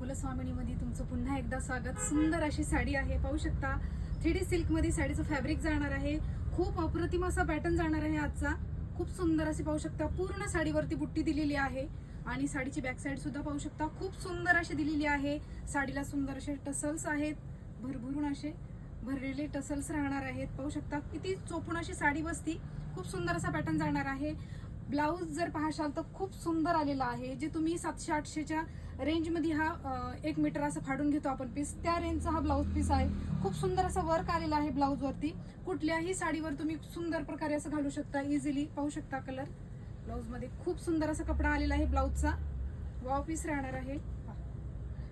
कुलस्वामिनीमध्ये तुमचं पुन्हा एकदा स्वागत। सुंदर अशी साडी आहे, पाहू शकता 3D सिल्क मध्ये साडीचं फॅब्रिक जाणार आहे। खूप अप्रतिम असा पॅटर्न जाणार आहे आजचा। खूप सुंदर असे पाहू शकता, पूर्ण साडीवरती बुट्टी दिलेली आहे आणि साडीची बॅक साइड सुद्धा पाहू शकता खूप सुंदर अशी दिलेली आहे। साडीला सुंदर असे टसल्स आहेत, भरभरून असे भरलेले टसल्स राहणार आहेत। पाहू शकता किती चोपून अशी साडी बसती। खूप सुंदर असा पॅटर्न जाणार आहे। ब्लाउज जर पाहशाल तर खूप सुंदर आलेला आहे। जे तुम्ही 700-800च्या रेंज मध्ये हा 1 मीटर असं फाडून घेतो आपण पीस, त्या रेंजचा हा ब्लाउज पीस आहे। खूप सुंदर असं वर्क आलेला आहे ब्लाउज वरती। कुठल्याही साडीवर तुम्ही सुंदर प्रकारे असं घालू शकता इझिली। पाहू शकता कलर ब्लाउज मध्ये खूप सुंदर असा कपडा आलेला आहे ब्लाउजचा। वाव पीस राहणार आहे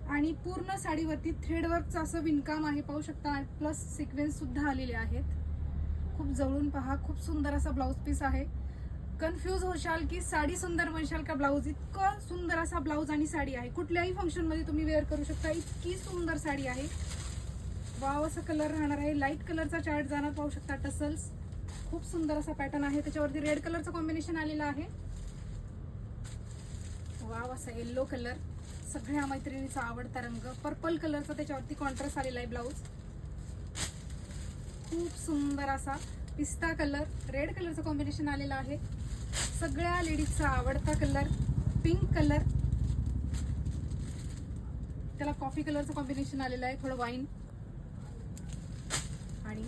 आणि पूर्ण साडीवरती थ्रेडवर्कचं असं विणकाम आहे, पाहू शकता। प्लस सिक्वेन्स सुद्धा आलेले आहेत। खूप जवळून पहा, खूप सुंदर असा ब्लाउज पीस आहे। कन्फ्यूज होशाल की साडी सुंदर म्हणशाल का ब्लाउज, इतकं सुंदर असा ब्लाउज आणि साडी आहे। कुठल्याही फंक्शन मध्ये तुम्ही वेअर करू शकता, इतकी सुंदर साडी आहे। वाव असा कलर राहणार आहे, लाईट कलरचा चार्ट जाणार, पाहू शकता टसल्स। खूप सुंदर असा पॅटर्न आहे, त्याच्यावरती रेड कलरचा कॉम्बिनेशन आलेला आहे। वाव असा येलो कलर, सगळ्या मैत्रिणीचा आवडता रंग। पर्पल कलरचा त्याच्यावरती कॉन्ट्रास्ट आलेला आहे ब्लाउज। खूप सुंदर असा पिस्ता कलर, रेड कलरचा कॉम्बिनेशन आलेला आहे। सगळ्या लेडीजचा आवडता कलर पिंक कलर, त्याला कॉफी कलरचं कॉम्बिनेशन आलेलं आहे, थोडं वाईन आणि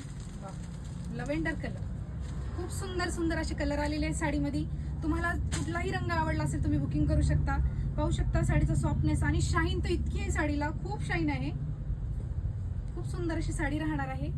लव्हेंडर कलर। खूप सुंदर सुंदर असे कलर आलेले आहेत साडीमध्ये। तुम्हाला कुठलाही रंग आवडला असेल तुम्ही बुकिंग करू शकता। पाहू शकता साडीचा सॉफ्टनेस आणि शाईन तर इतकी आहे साडीला, खूप शाईन आहे। खूप सुंदर अशी साडी राहणार आहे।